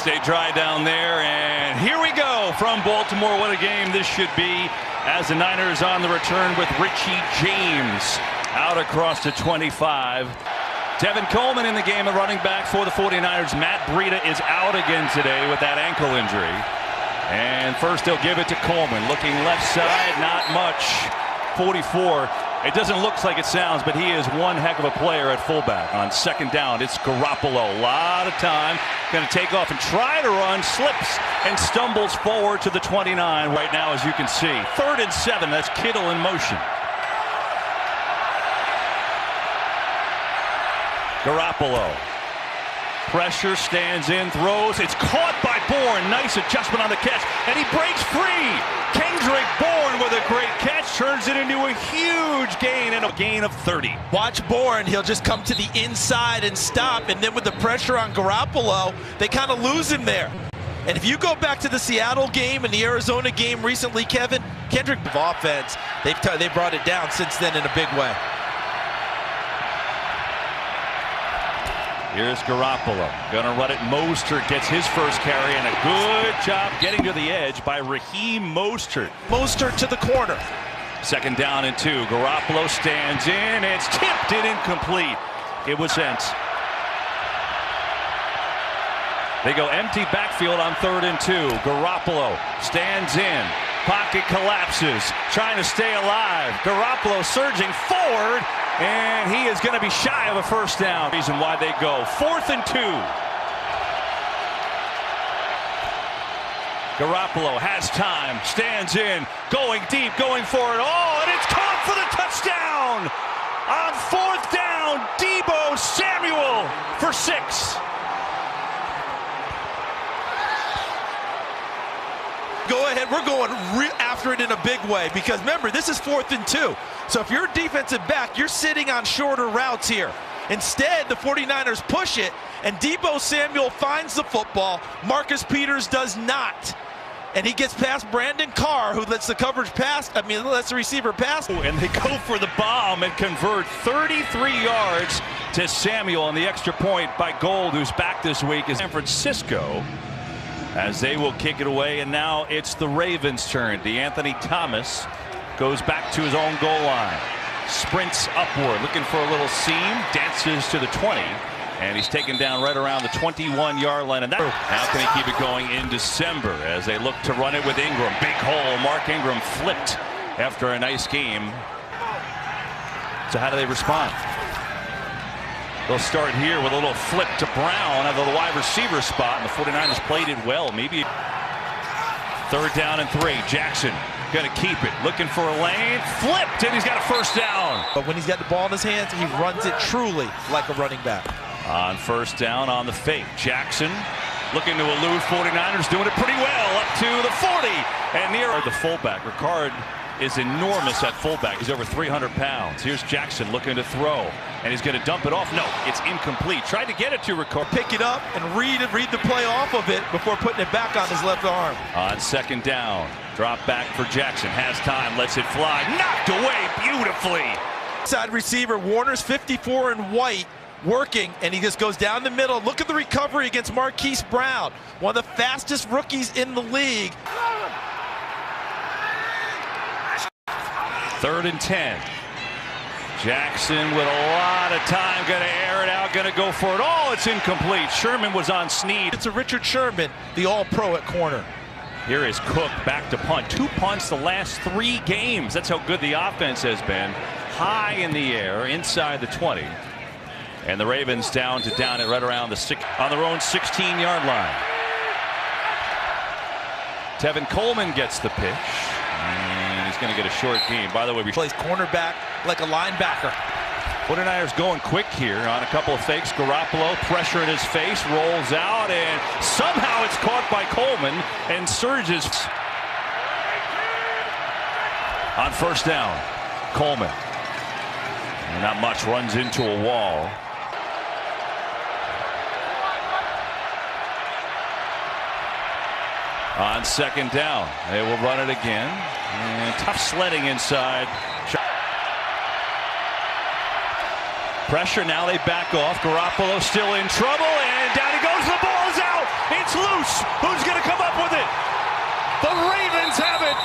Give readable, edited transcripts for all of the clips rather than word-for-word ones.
Stay dry down there, and here we go from Baltimore. What a game this should be as the Niners on the return with Richie James out across the 25. Tevin Coleman in the game, a running back for the 49ers. Matt Breida is out again today with that ankle injury. And first they'll give it to Coleman. Looking left side, not much. 44. It doesn't look like it sounds, but he is one heck of a player at fullback. On second down, it's Garoppolo. A lot of time. Going to take off and try to run. Slips and stumbles forward to the 29 right now, as you can see. 3rd and 7. That's Kittle in motion. Garoppolo. Pressure, stands in, throws. It's caught by Bourne. Nice adjustment on the catch. And he breaks free. Kendrick Bourne with a great catch. Turns it into a huge gain and a gain of 30. Watch Bourne. He'll just come to the inside and stop. And then with the pressure on Garoppolo, they kind of lose him there. And if you go back to the Seattle game and the Arizona game recently, Kevin, Kendrick offense, they've brought it down since then in a big way. Here's Garoppolo. Gonna run it. Mostert gets his first carry, and a good job getting to the edge by Raheem Mostert. Mostert to the corner. 2nd down and 2. Garoppolo stands in. It's tipped and incomplete. It was sent. They go empty backfield on 3rd and 2. Garoppolo stands in. Pocket collapses. Trying to stay alive. Garoppolo surging forward. And he is going to be shy of a first down. Reason why they go 4th and 2. Garoppolo has time, stands in, going deep, going for it. Oh, and it's caught for the touchdown. On 4th down, Deebo Samuel for 6. Go ahead, we're going after it in a big way, because remember, this is 4th and 2. So if you're a defensive back, you're sitting on shorter routes here. Instead, the 49ers push it, and Deebo Samuel finds the football. Marcus Peters does not. And he gets past Brandon Carr, who lets the coverage pass. Lets the receiver pass. And they go for the bomb and convert 33 yards to Samuel on the extra point by Gold, who's back this week, is San Francisco. As they will kick it away, and now it's the Ravens' turn. DeAnthony Thomas goes back to his own goal line. Sprints upward, looking for a little seam. Dances to the 20, and he's taken down right around the 21-yard line. And that, how can he keep it going in December as they look to run it with Ingram? Big hole. Mark Ingram flipped after a nice game. So how do they respond? They'll start here with a little flip to Brown out of the wide receiver spot, and the 49ers played it well. Maybe 3rd down and 3. Jackson going to keep it, looking for a lane, flipped, and he's got a first down. But when he's got the ball in his hands, he runs it truly like a running back. On 1st down on the fake, Jackson looking to elude 49ers, doing it pretty well, up to the 40, and near the fullback. Ricard is enormous at fullback. He's over 300 pounds. Here's Jackson looking to throw, and he's going to dump it off. No, it's incomplete. Tried to get it to Ricard. Pick it up and read the play off of it before putting it back on his left arm. On 2nd down, drop back for Jackson. Has time, lets it fly. Knocked away beautifully. Side receiver, Warner's 54 in white, working, and he just goes down the middle. Look at the recovery against Marquise Brown, one of the fastest rookies in the league. 3rd and 10. Jackson with a lot of time, going to air it out, going to go for it. Oh, it's incomplete. Sherman was on Snead. It's a Richard Sherman, the all-pro at corner. Here is Cook back to punt. 2 punts the last 3 games. That's how good the offense has been. High in the air, inside the 20. And the Ravens down it right around the 6, on their own 16-yard line. Tevin Coleman gets the pitch. And he's going to get a short game. By the way, we plays cornerback like a linebacker. 49ers going quick here on a couple of fakes. Garoppolo, pressure in his face, rolls out, and somehow it's caught by Coleman and surges. On 1st down, Coleman. And not much, runs into a wall. On 2nd down, they will run it again. And tough sledding inside. Pressure, now they back off. Garoppolo still in trouble, and down he goes. The ball is out. It's loose. Who's going to come up with it? The Ravens have it.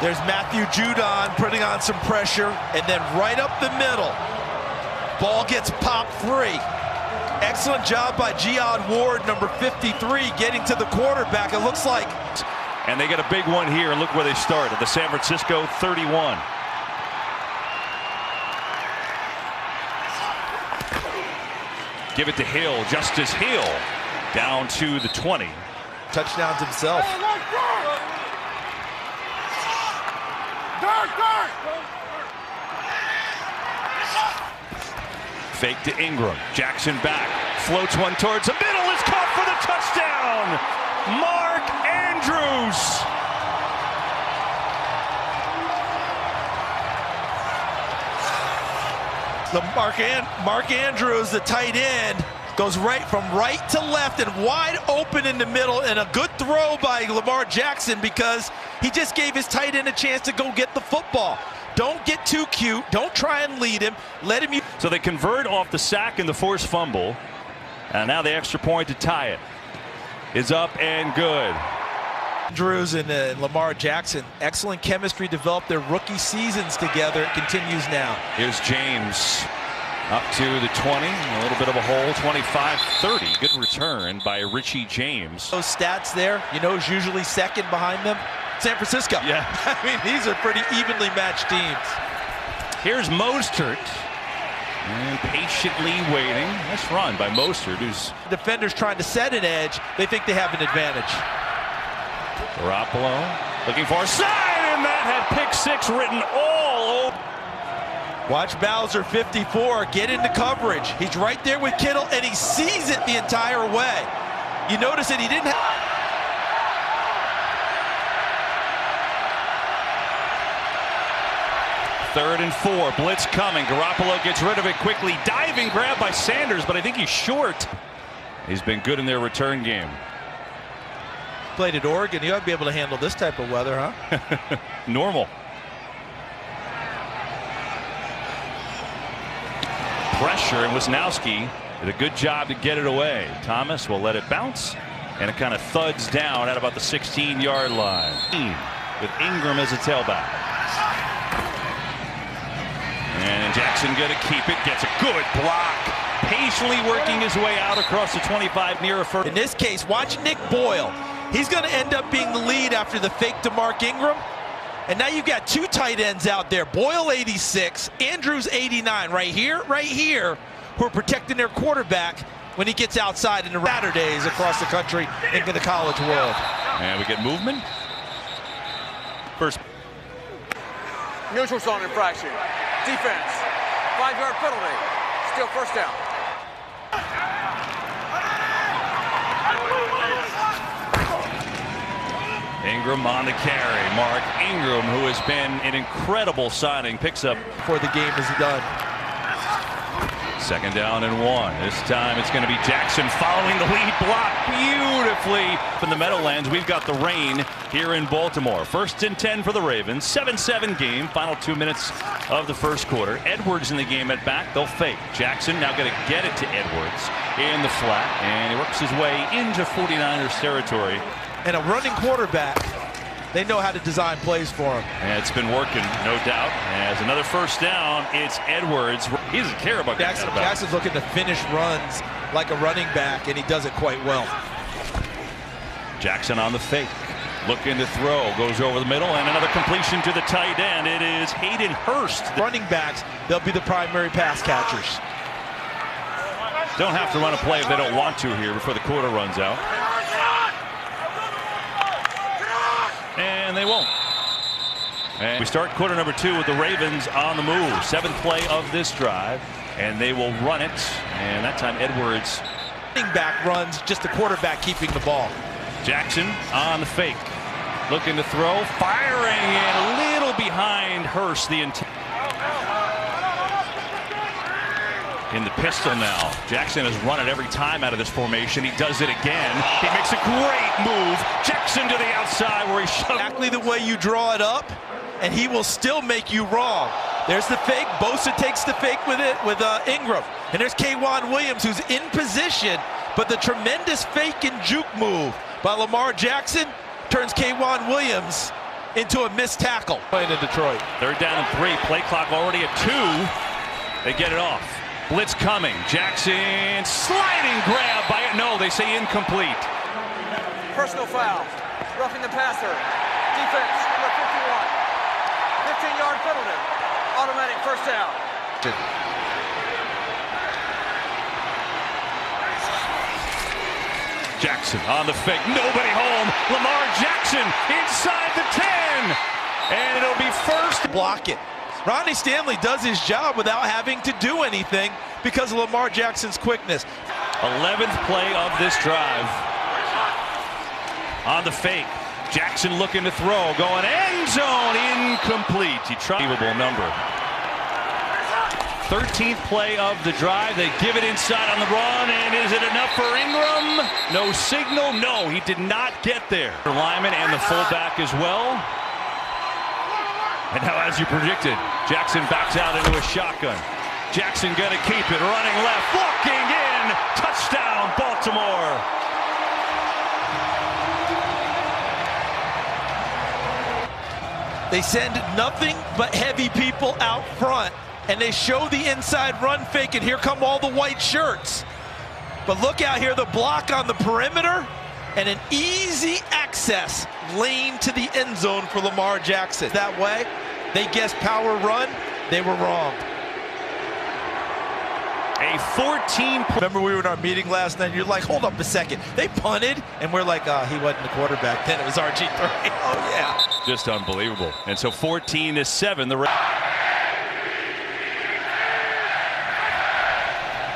There's Matthew Judon putting on some pressure, and then right up the middle, ball gets popped free. Excellent job by Jihad Ward, number 53, getting to the quarterback. It looks like. And they get a big one here, and look where they start at the San Francisco 31. Give it to Hill, Justice Hill, down to the 20. Touchdowns himself. Fake to Ingram. Jackson back. Floats one towards the middle. Is caught for the touchdown. Mark Andrews. Mark Andrews, the tight end, goes from right to left and wide open in the middle, and a good throw by Lamar Jackson because he just gave his tight end a chance to go get the football. Don't get too cute. Don't try and lead him. Let him. So they convert off the sack and the forced fumble. And now the extra point to tie it is up and good. Andrews and Lamar Jackson, excellent chemistry developed their rookie seasons together. It continues now. Here's James up to the 20. A little bit of a hole. 25-30. Good return by Richie James. Those stats there, you know who's usually second behind them? San Francisco. Yeah. I mean, these are pretty evenly matched teams. Here's Mostert. And patiently waiting. Nice run by Mostert, who's defenders trying to set an edge. They think they have an advantage. Garoppolo looking for a side, and that had pick six written all over. Watch Bowser 54 get into coverage. He's right there with Kittle, and he sees it the entire way. You notice that he didn't have. Third and 4, blitz coming. Garoppolo gets rid of it quickly. Diving grab by Sanders, but I think he's short. He's been good in their return game. Played at Oregon. You ought to be able to handle this type of weather, huh? Normal. Pressure, and Wisnowski did a good job to get it away. Thomas will let it bounce, and it kind of thuds down at about the 16-yard line. With Ingram as a tailback. And Jackson going to keep it. Gets a good block. Patiently working his way out across the 25 near a first. In this case, watch Nick Boyle. He's going to end up being the lead after the fake to Mark Ingram. And now you've got two tight ends out there. Boyle 86, Andrews 89. Right here, who are protecting their quarterback when he gets outside in the Saturdays across the country into the college world. And we get movement. First. Neutral zone infraction. Defense. 5-yard penalty. Still first down. Ingram on the carry. Mark Ingram, who has been an incredible signing, picks up before the game is done. Second down and 1. This time it's going to be Jackson following the lead block beautifully from the Meadowlands. We've got the rain here in Baltimore. First and 10 for the Ravens. 7-7 game. Final 2 minutes of the first quarter. Edwards in the game at back. They'll fake. Jackson now going to get it to Edwards in the flat, and he works his way into 49ers territory. And a running quarterback, they know how to design plays for him. And it's been working, no doubt. As another first down, it's Edwards. He doesn't care about Jackson. Jackson's looking to finish runs like a running back, and he does it quite well. Jackson on the fake. Looking to throw. Goes over the middle, and another completion to the tight end. It is Hayden Hurst. Running backs, they'll be the primary pass catchers. Don't have to run a play if they don't want to here before the quarter runs out. And they won't. And we start quarter number 2 with the Ravens on the move. 7th play of this drive, and they will run it. And that time Edwards. Running back runs, just the quarterback keeping the ball. Jackson on the fake. Looking to throw. Firing in a little behind Hurst. In the pistol now. Jackson has run it every time out of this formation. He does it again. He makes a great move. Jackson to the outside where he shoves. Exactly the way you draw it up, and he will still make you wrong. There's the fake. Bosa takes the fake with Ingram. And there's K'Wan Williams, who's in position, but the tremendous fake and juke move by Lamar Jackson turns K'Wan Williams into a missed tackle. Playing in Detroit. 3rd down and 3. Play clock already at 2. They get it off. Blitz coming. Jackson sliding grab by it. No, they say incomplete. Personal foul. Roughing the passer. Defense, number 51. 15-yard penalty. Automatic first down. Jackson on the fake. Nobody home. Lamar Jackson inside the 10. And it'll be first. Block it. Ronnie Stanley does his job without having to do anything because of Lamar Jackson's quickness. 11th play of this drive. On the fake. Jackson looking to throw. Going end zone. Incomplete. He tried. Unbelievable number. 13th play of the drive. They give it inside on the run. And is it enough for Ingram? No signal. No, he did not get there. Lyman and the fullback as well. And now, as you predicted, Jackson backs out into a shotgun. Jackson gonna keep it. Running left. Walking in. Touchdown, Baltimore. They send nothing but heavy people out front. And they show the inside run fake, and here come all the white shirts. But look out here, the block on the perimeter, and an easy access lane to the end zone for Lamar Jackson. That way, they guessed power run, they were wrong. A 14. Remember we were in our meeting last night, and you're like, hold up a second. They punted, and we're like, he wasn't the quarterback then, it was RG3. Oh, yeah. Just unbelievable. And so 14-7.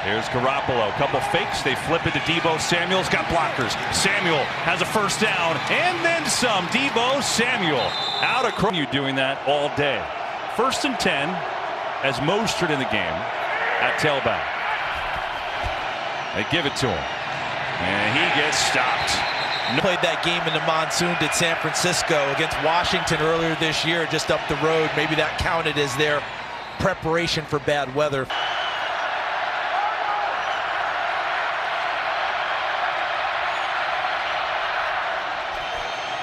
Here's Garoppolo. Couple fakes. They flip it to Deebo Samuel's got blockers. Samuel has a first down and then some. Deebo Samuel out of you doing that all day. 1st and 10 as Mostert in the game at tailback. They give it to him. And he gets stopped. Played that game in the monsoon, did San Francisco against Washington earlier this year, just up the road. Maybe that counted as their preparation for bad weather.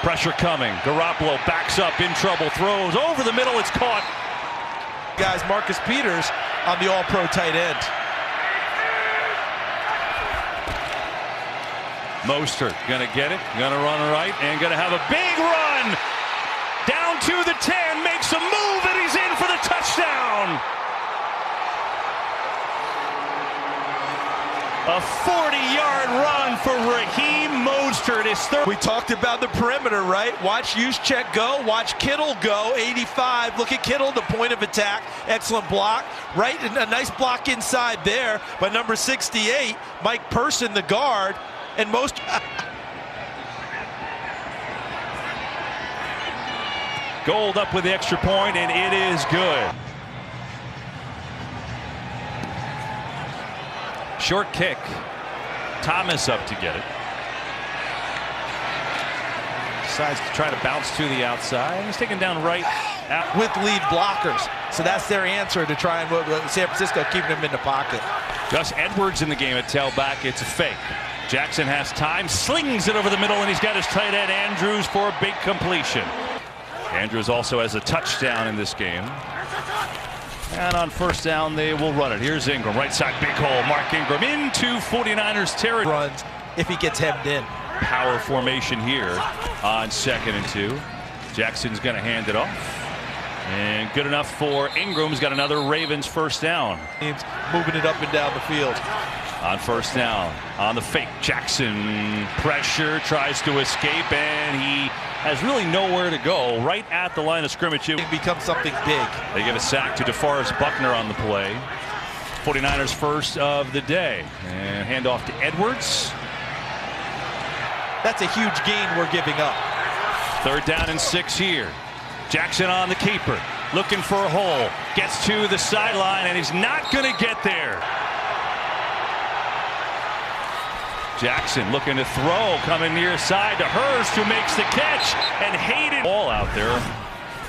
Pressure coming. Garoppolo backs up, in trouble, throws over the middle. It's caught. Guys, Marcus Peters on the all-pro tight end. Mostert gonna get it, gonna run right, and gonna have a big run down to the 10. Makes a move, and he's in for the touchdown. A 40-yard run for Raheem Mostert. His third. We talked about the perimeter, right? Watch Juszczyk go. Watch Kittle go. 85. Look at Kittle, the point of attack. Excellent block. Right, a nice block inside there by number 68, Mike Person, the guard. And most. Gold up with the extra point, and it is good. Short kick. Thomas up to get it. Decides to try to bounce to the outside. He's taken down right out. With lead blockers. So that's their answer to try and San Francisco keeping them in the pocket. Gus Edwards in the game at tailback. It's a fake. Jackson has time, slings it over the middle, and he's got his tight end Andrews for a big completion. Andrews also has a touchdown in this game. And on first down, they will run it. Here's Ingram, right side, big hole. Mark Ingram into 49ers territory. Runs if he gets hemmed in. Power formation here on 2nd and 2. Jackson's going to hand it off. And good enough for Ingram. He's got another Ravens first down. Teams moving it up and down the field. On first down, on the fake, Jackson pressure, tries to escape, and he has really nowhere to go. Right at the line of scrimmage. It becomes something big. They give a sack to DeForest Buckner on the play. 49ers first of the day. And handoff to Edwards. That's a huge gain we're giving up. 3rd down and 6 here. Jackson on the keeper, looking for a hole. Gets to the sideline, and he's not going to get there. Jackson looking to throw, coming near side to Hurst, who makes the catch, and Hayden. Ball out there.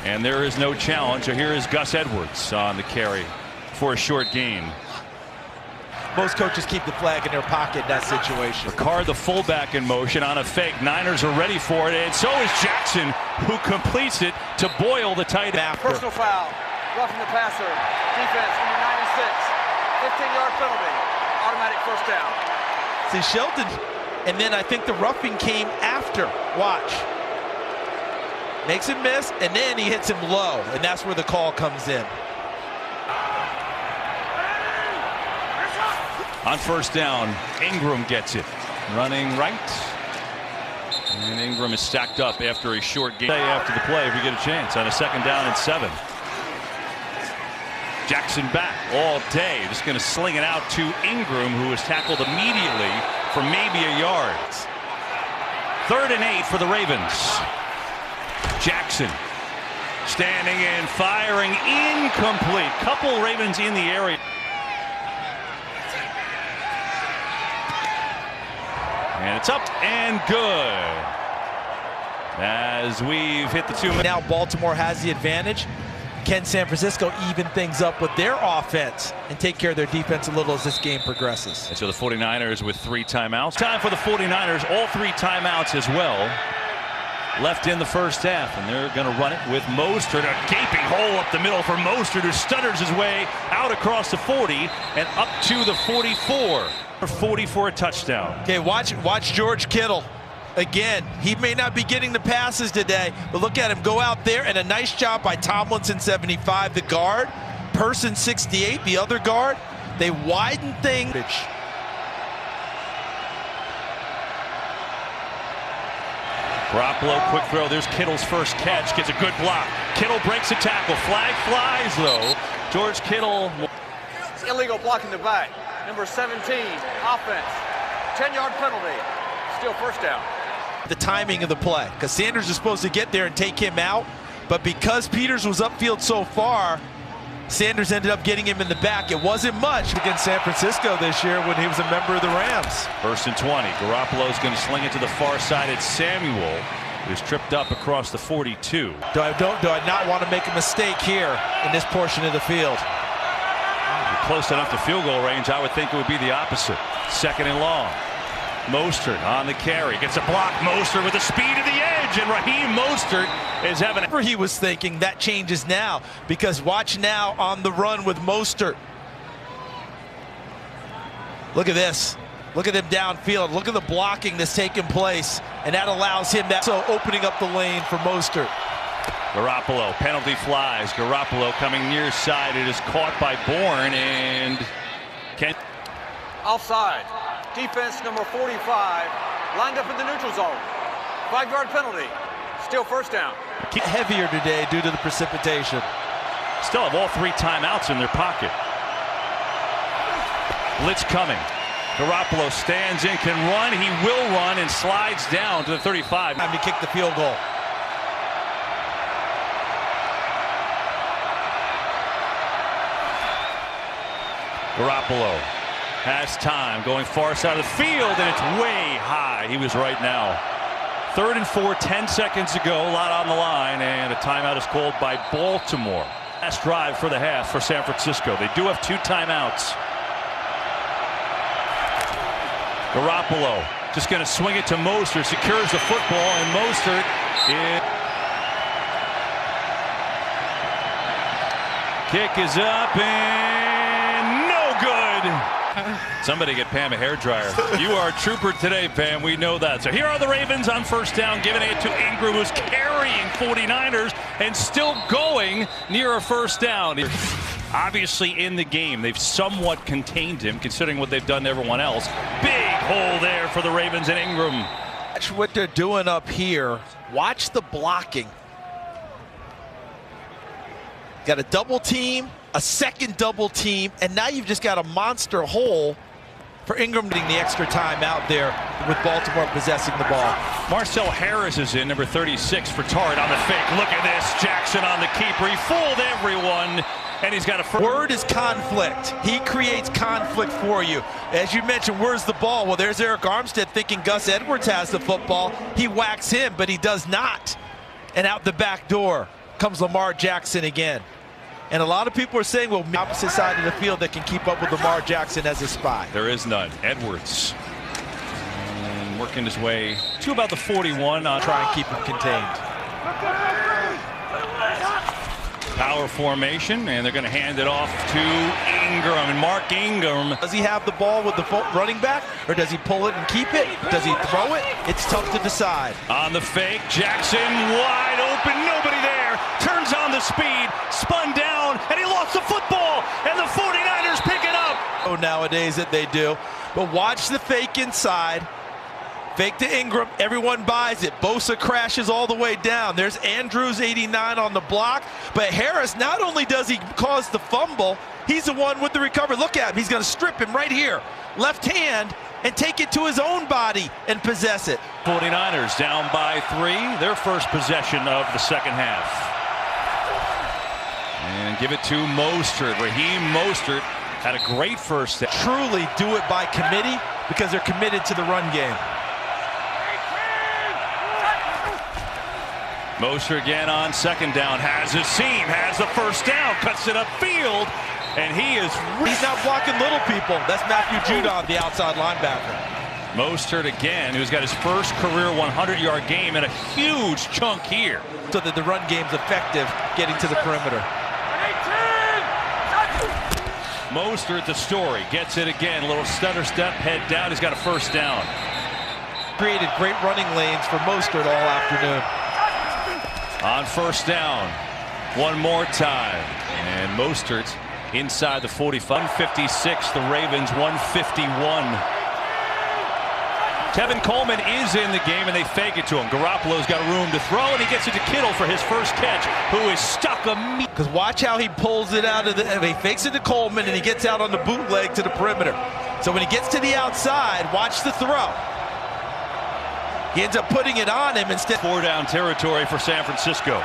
And there is no challenge. So here is Gus Edwards on the carry for a short gain. Most coaches keep the flag in their pocket in that situation. Ricard, the fullback, in motion on a fake. Niners are ready for it, and so is Jackson, who completes it to Boyle, the tight end. Personal foul, roughing the passer, defense number 96, 15-yard penalty, automatic first down. See, Shelton, and then I think the roughing came after. Watch. Makes him miss, and then he hits him low, and that's where the call comes in. On first down, Ingram gets it. Running right. And Ingram is stacked up after a short game. After the play, if we get a chance on a 2nd down and 7. Jackson back all day. Just going to sling it out to Ingram, who was tackled immediately for maybe a yard. 3rd and 8 for the Ravens. Jackson standing in, firing, incomplete. Couple Ravens in the area. And it's up and good. As we've hit the 2 minutes. Now Baltimore has the advantage. Can San Francisco even things up with their offense and take care of their defense a little as this game progresses? And so the 49ers with 3 timeouts. Time for the 49ers, all 3 timeouts as well. Left in the first half, and they're going to run it with Mostert. A gaping hole up the middle for Mostert, who stutters his way out across the 40 and up to the 44. 40 for a touchdown. Okay, watch George Kittle. Again, he may not be getting the passes today, but look at him go out there, and a nice job by Tomlinson, 75, the guard. Person, 68, the other guard. They widen things. Garoppolo, quick throw. There's Kittle's first catch. Gets a good block. Kittle breaks a tackle. Flag flies, though. George Kittle. Illegal blocking the back, number 17, offense, 10-yard penalty, still first down. The timing of the play, because Sanders is supposed to get there and take him out, but because Peters was upfield so far, Sanders ended up getting him in the back. It wasn't much against San Francisco this year when he was a member of the Rams. 1st and 20. Garoppolo's going to sling it to the far side. It's Samuel, who's tripped up across the 42. Do I not want to make a mistake here in this portion of the field? Close enough to field goal range. I would think it would be the opposite. 2nd and long. Mostert on the carry. Gets a block. Mostert with the speed of the edge. And Raheem Mostert is having... Whatever he was thinking, that changes now. Because watch now on the run with Mostert. Look at this. Look at him downfield. Look at the blocking that's taking place. And that allows him that. So opening up the lane for Mostert. Garoppolo, penalty flies. Garoppolo coming near side. It is caught by Bourne and Offside. Defense number 45 lined up in the neutral zone. 5-yard penalty. Still first down. Heavier today due to the precipitation. Still have all 3 timeouts in their pocket. Blitz coming. Garoppolo stands in, can run. He will run and slides down to the 35. Time to kick the field goal. Garoppolo has time, going far side of the field, and it's way high. He was right now. 3rd and 4, 10 seconds to go, a lot on the line, and a timeout is called by Baltimore. Last drive for the half for San Francisco. They do have 2 timeouts. Garoppolo just going to swing it to Mostert, secures the football, and Mostert is... Kick is up, and no good. Somebody get Pam a hairdryer. You are a trooper today, Pam. We know that. So here are the Ravens on first down, giving it to Ingram, who's carrying 49ers and still going near a first down. Obviously in the game, they've somewhat contained him, considering what they've done to everyone else. Big hole there for the Ravens and Ingram. Watch what they're doing up here. Watch the blocking. Got a double team, a second double team, and now you've just got a monster hole for Ingram getting the extra time out there with Baltimore possessing the ball. Marcel Harris is in, number 36 for Tart on the fake. Look at this. Jackson on the keeper. He fooled everyone, and he's got a... Word is conflict. He creates conflict for you. As you mentioned, where's the ball? Well, there's Eric Armstead thinking Gus Edwards has the football. He whacks him, but he does not. And out the back door. comes Lamar Jackson again. And a lot of people are saying, well, opposite side of the field that can keep up with Lamar Jackson as a spy. There is none. Edwards. And working his way to about the 41. Try and keep him contained. Power formation, and they're going to hand it off to Ingram. And Mark Ingram. Does he have the ball with the running back, or does he pull it and keep it? Does he throw it? It's tough to decide. On the fake, Jackson wide open, nobody there. Turns on the speed, spun down, and he lost the football. And the 49ers pick it up. Oh, nowadays that they do. But watch the fake inside. Fake to Ingram, everyone buys it. Bosa crashes all the way down. There's Andrews, 89 on the block. But Harris, not only does he cause the fumble, he's the one with the recovery. Look at him, he's gonna strip him right here. Left hand, and take it to his own body and possess it. 49ers down by 3, their first possession of the second half. And give it to Mostert. Raheem Mostert had a great first step. Truly do it by committee because they're committed to the run game. Mostert again on second down, has a seam, has the first down, cuts it upfield, and he's not blocking little people. That's Matthew Judon, the outside linebacker. Mostert again, who's got his first career 100-yard game and a huge chunk here. So that the run game's effective getting to the perimeter. Mostert, the story, gets it again, a little stutter step, head down, he's got a first down. Created great running lanes for Mostert all afternoon. On first down, one more time, and Mostert inside the 45. 156, the Ravens 151. Tevin Coleman is in the game, and they fake it to him. Garoppolo's got room to throw, and he gets it to Kittle for his first catch, who is stuck immediately. Because watch how he pulls it out of he fakes it to Coleman, and he gets out on the bootleg to the perimeter. So when he gets to the outside, watch the throw. He ends up putting it on him instead. 4-down territory for San Francisco.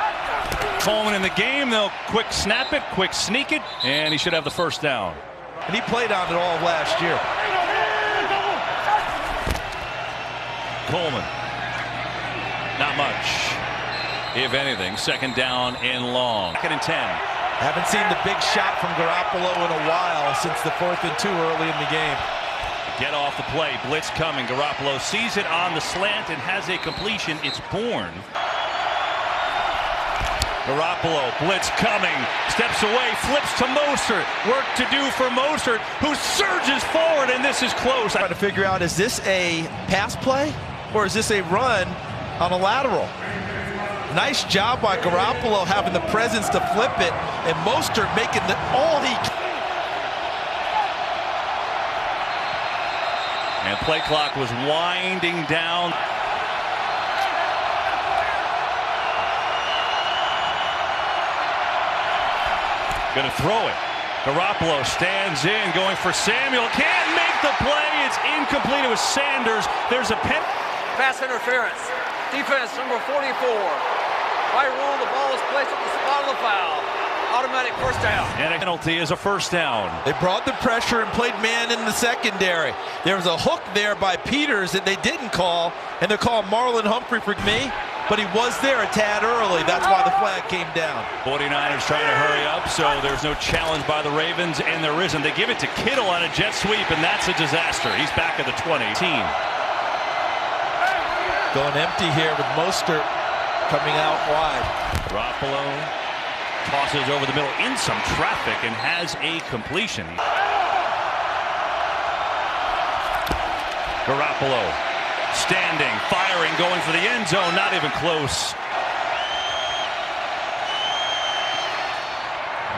Coleman in the game. They'll quick snap it, quick sneak it, and he should have the first down. And he played on it all last year. Coleman. Not much, if anything. Second down and long. 2nd and 10. Haven't seen the big shot from Garoppolo in a while since the 4th and 2 early in the game. Get off the play, blitz coming. Garoppolo sees it on the slant and has a completion. It's Bourne. Garoppolo, blitz coming, steps away, flips to Mostert. Work to do for Mostert, who surges forward, and this is close. Trying to figure out, is this a pass play or is this a run on a lateral? Nice job by Garoppolo having the presence to flip it, and Mostert making all he can. And play clock was winding down. Gonna throw it. Garoppolo stands in, going for Samuel. Can't make the play. It's incomplete. It was Sanders. There's a pen. Pass interference. Defense number 44. By rule, the ball is placed at the spot of the foul. Automatic first down. And a penalty is a first down. They brought the pressure and played man in the secondary. There was a hook there by Peters that they didn't call, and they're calling Marlon Humphrey for me, but he was there a tad early. That's why the flag came down. 49ers trying to hurry up, so there's no challenge by the Ravens, and there isn't. They give it to Kittle on a jet sweep, and that's a disaster. He's back at the 20. Going empty here with Mostert coming out wide. Garoppolo tosses over the middle in some traffic and has a completion. Garoppolo standing, firing, going for the end zone, not even close.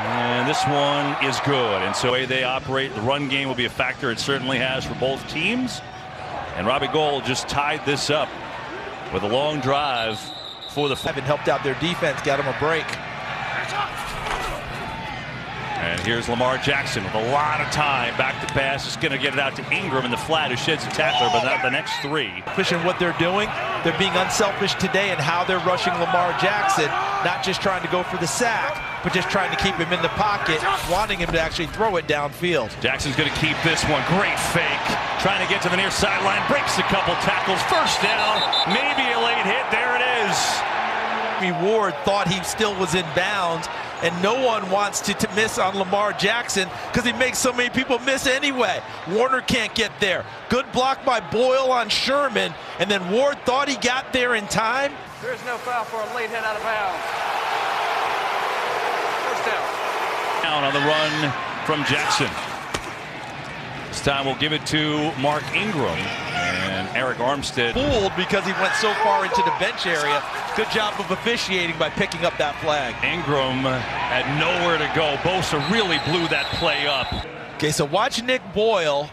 And this one is good. And so the way they operate, the run game will be a factor. It certainly has for both teams. And Robbie Gould just tied this up with a long drive for the. Haven't helped out their defense, got them a break. And here's Lamar Jackson with a lot of time. Back to pass. It's going to get it out to Ingram in the flat, who sheds a tackler, but not the next 3. Pushing what they're doing. They're being unselfish today in how they're rushing Lamar Jackson. Not just trying to go for the sack, but just trying to keep him in the pocket, wanting him to actually throw it downfield. Jackson's going to keep this one. Great fake. Trying to get to the near sideline. Breaks a couple tackles. First down. Maybe a late hit. There it is. Jimmy Ward thought he still was in bounds, and no one wants to miss on Lamar Jackson because he makes so many people miss anyway. Warner can't get there. Good block by Boyle on Sherman, and then Ward thought he got there in time. There's no foul for a late hit out of bounds. First down. Down on the run from Jackson. This time we'll give it to Mark Ingram, and Eric Armstead Fooled because he went so far into the bench area. Good job of officiating by picking up that flag. Ingram had nowhere to go. Bosa really blew that play up. Okay, so watch Nick Boyle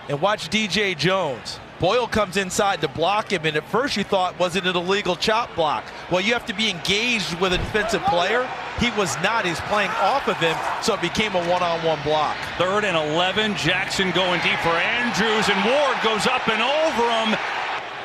and watch DJ Jones. Boyle comes inside to block him, and at first you thought, was it an illegal chop block? Well, you have to be engaged with a defensive player. He was not. He's playing off of him, so it became a one-on-one block. 3rd and 11. Jackson going deep for Andrews, and Ward goes up and over him.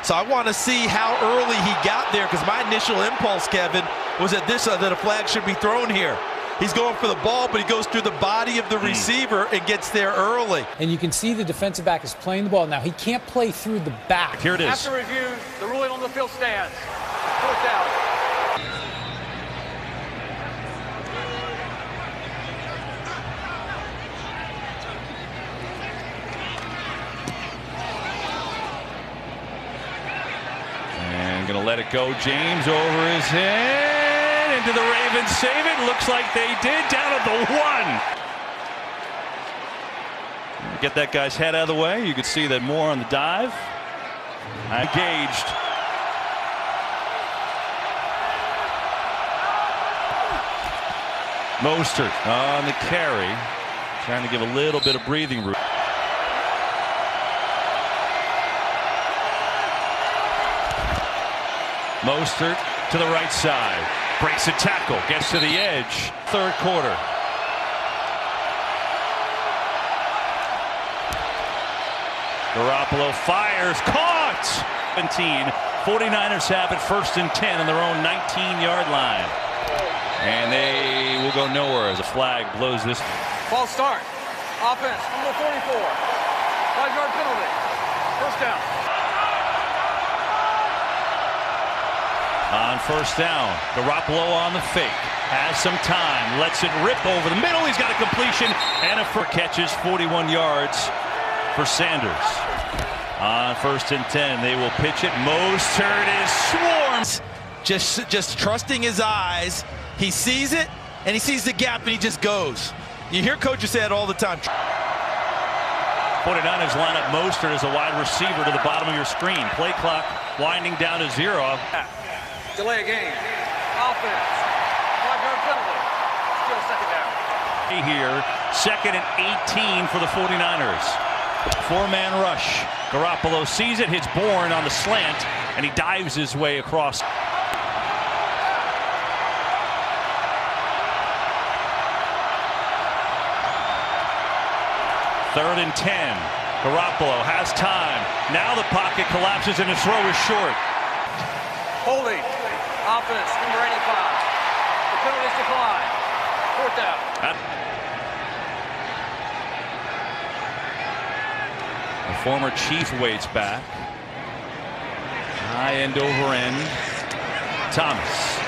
So I want to see how early he got there, because my initial impulse, Kevin, was that that a flag should be thrown here. He's going for the ball, but he goes through the body of the receiver and gets there early. And you can see the defensive back is playing the ball. Now, he can't play through the back. Here it is. After review, the ruling on the field stands. 4th down. And going to let it go. James over his head. Into the Ravens save it. Looks like they did. Down at the 1. Get that guy's head out of the way. You could see that more on the dive. Engaged. Mostert on the carry. Trying to give a little bit of breathing room. Mostert to the right side. Breaks a tackle. Gets to the edge. 3rd quarter. Garoppolo fires. Caught! 17. 49ers have it 1st and 10 on their own 19-yard line. And they will go nowhere as a flag blows this. False start. Offense, number 44. 5-yard penalty. First down. On 1st down, Garoppolo on the fake. Has some time. Lets it rip over the middle. He's got a completion and a catches 41 yards for Sanders. On 1st and 10, they will pitch it. Mostert is swarmed. Just trusting his eyes. He sees it, and he sees the gap, and he just goes. You hear coaches say it all the time. 49ers line up Mostert as a wide receiver to the bottom of your screen. Play clock winding down to 0. Delay a game. Offense. 5-yard penalty. Still 2nd down. Here, 2nd and 18 for the 49ers. 4-man rush. Garoppolo sees it, hits Bourne on the slant, and he dives his way across. 3rd and 10. Garoppolo has time. Now the pocket collapses and his throw is short. Holding. Offense, number 85. The penalties decline. 4th down. The former Chief waits back. High end over end. Thomas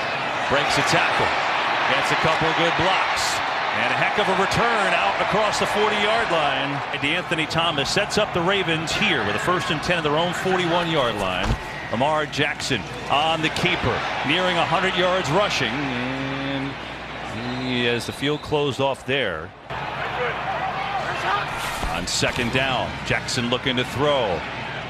breaks a tackle. Gets a couple of good blocks. And a heck of a return out across the 40-yard line. DeAnthony Thomas sets up the Ravens here with a 1st and 10 at their own 41-yard line. Lamar Jackson on the keeper, nearing 100 yards rushing, and he has the field closed off there. On 2nd down, Jackson looking to throw.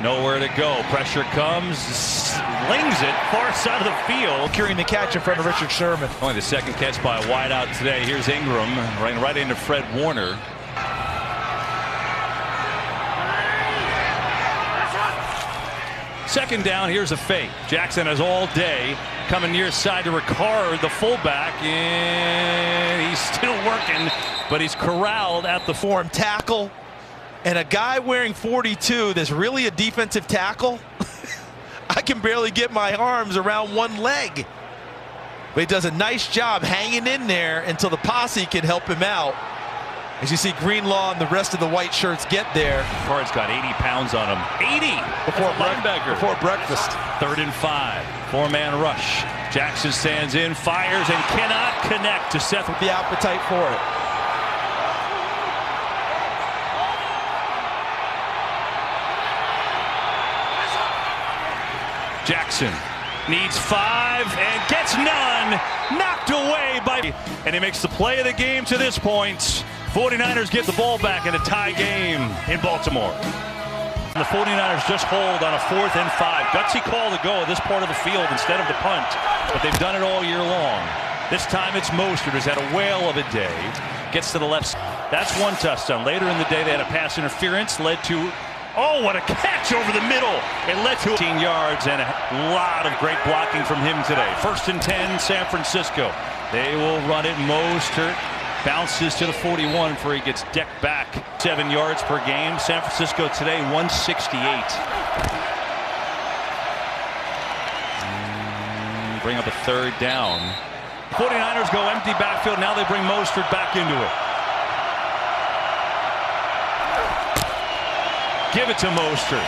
Nowhere to go. Pressure comes, slings it far side of the field. Carrying the catch in front of Richard Sherman. Only the 2nd catch by a wideout today. Here's Ingram running right into Fred Warner. Second down, here's a fake. Jackson has all day coming near side to Ricard, the fullback, and he's still working, but he's corralled at the form tackle. And a guy wearing 42 that's really a defensive tackle. I can barely get my arms around one leg. But he does a nice job hanging in there until the posse can help him out. As you see Greenlaw and the rest of the white shirts get there. Ricard's got 80 pounds on him. 80 before breakfast. 3rd and 5. 4-man rush. Jackson stands in, fires, and cannot connect to Seth. The appetite for it. Jackson needs 5 and gets none. Knocked away by, and he makes the play of the game to this point. 49ers get the ball back in a tie game in Baltimore. The 49ers just hold on a 4th and 5. Gutsy call to go at this part of the field instead of the punt, but they've done it all year long. This time it's Mostert, who's had a whale of a day. Gets to the left. That's one touchdown. Later in the day, they had a pass interference, led to, oh, what a catch over the middle. It led to 18 yards and a lot of great blocking from him today. 1st and 10, San Francisco. They will run it. Mostert bounces to the 41 before he gets decked back. 7 yards per game. San Francisco today, 168. Bring up a 3rd down. 49ers go empty backfield. Now they bring Mostert back into it. Give it to Mostert.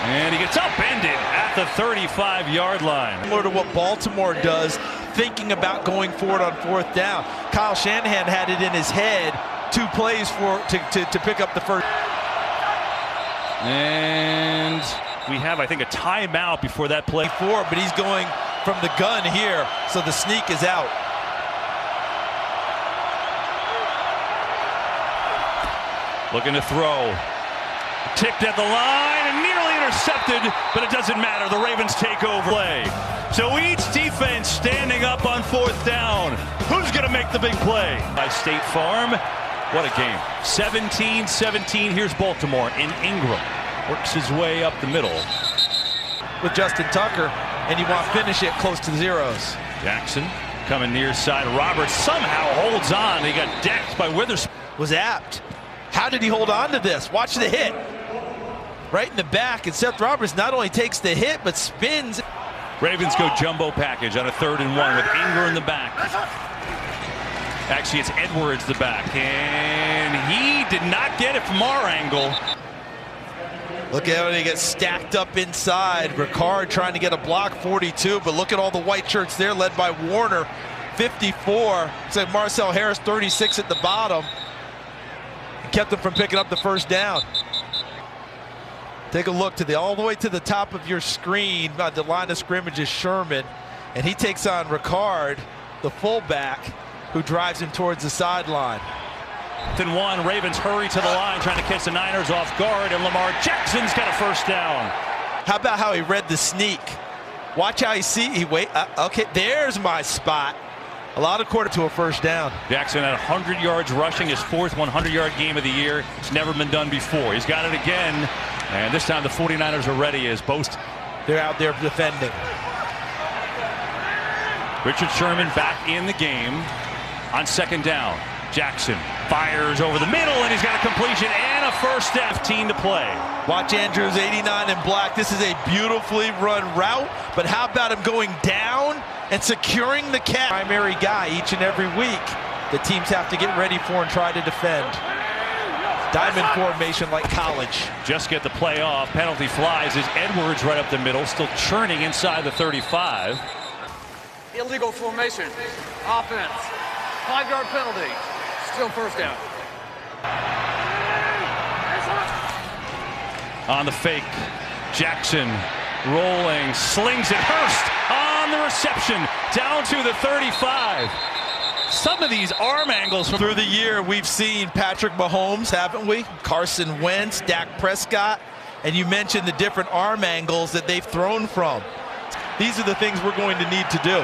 And he gets upended at the 35-yard line. Similar to what Baltimore does, thinking about going forward on 4th down. Kyle Shanahan had it in his head 2 plays to pick up the first. And we have, I think, a timeout before that play. But he's going from the gun here, so the sneak is out. Looking to throw. Tipped at the line and nearly intercepted, but it doesn't matter. The Ravens take over. Play. So each defense standing up on 4th down. Who's going to make the big play? By State Farm. What a game. 17-17. Here's Baltimore in Ingram. Works his way up the middle. With Justin Tucker, and you want to finish it close to the zeros. Jackson coming near side. Roberts somehow holds on. He got decked by Witherspoon. Was apt. How did he hold on to this? Watch the hit. Right in the back, and Seth Roberts not only takes the hit, but spins. Ravens go jumbo package on a 3rd and 1 with Ingram in the back. Actually, it's Edwards the back, and he did not get it from our angle. Look at how he gets stacked up inside. Ricard trying to get a block, 42, but look at all the white shirts there, led by Warner, 54. It's like Marcel Harris, 36 at the bottom. Kept him from picking up the 1st down. Take a look to all the way to the top of your screen. The line of scrimmage is Sherman, and he takes on Ricard, the fullback, who drives him towards the sideline. 1, Ravens hurry to the line, trying to catch the Niners off guard, and Lamar Jackson's got a 1st down. How about how he read the sneak? Watch how he wait. Okay, there's my spot. A lot of quarter to a 1st down. Jackson at 100 yards rushing, his 4th 100-yard game of the year. It's never been done before. He's got it again, and this time the 49ers are ready as both. They're out there defending. Richard Sherman back in the game on 2nd down. Jackson fires over the middle, and he's got a completion and a 1st down. 15 to play. Watch Andrews, 89 in black. This is a beautifully run route, but how about him going down and securing the catch? Primary guy each and every week. The teams have to get ready for and try to defend. Diamond formation like college. Just get the play off. Penalty flies as Edwards right up the middle, still churning inside the 35. Illegal formation. Offense. 5-yard penalty. Still 1st down. On the fake, Jackson rolling, slings it. Hurst on the reception, down to the 35. Some of these arm angles from through the year, we've seen Patrick Mahomes, haven't we? Carson Wentz, Dak Prescott, and you mentioned the different arm angles that they've thrown from. These are the things we're going to need to do.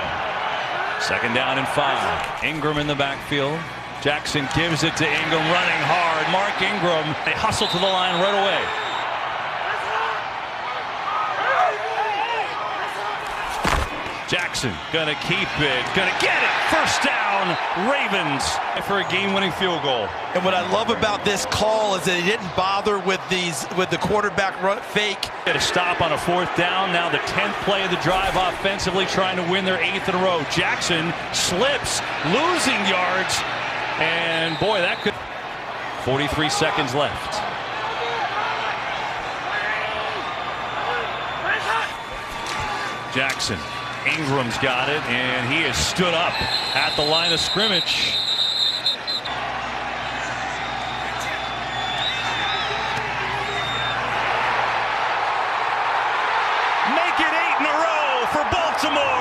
2nd down and 5. Ingram in the backfield. Jackson gives it to Ingram, running hard. Mark Ingram, they hustle to the line right away. Jackson gonna keep it, gonna get it. 1st down, Ravens for a game-winning field goal. And what I love about this call is that he didn't bother with the quarterback run fake. Get a stop on a 4th down. Now the 10th play of the drive offensively, trying to win their 8th in a row. Jackson slips, losing yards, and boy, that could. 43 seconds left. Jackson Ingram's got it, and he is stood up at the line of scrimmage. Make it 8 in a row for Baltimore.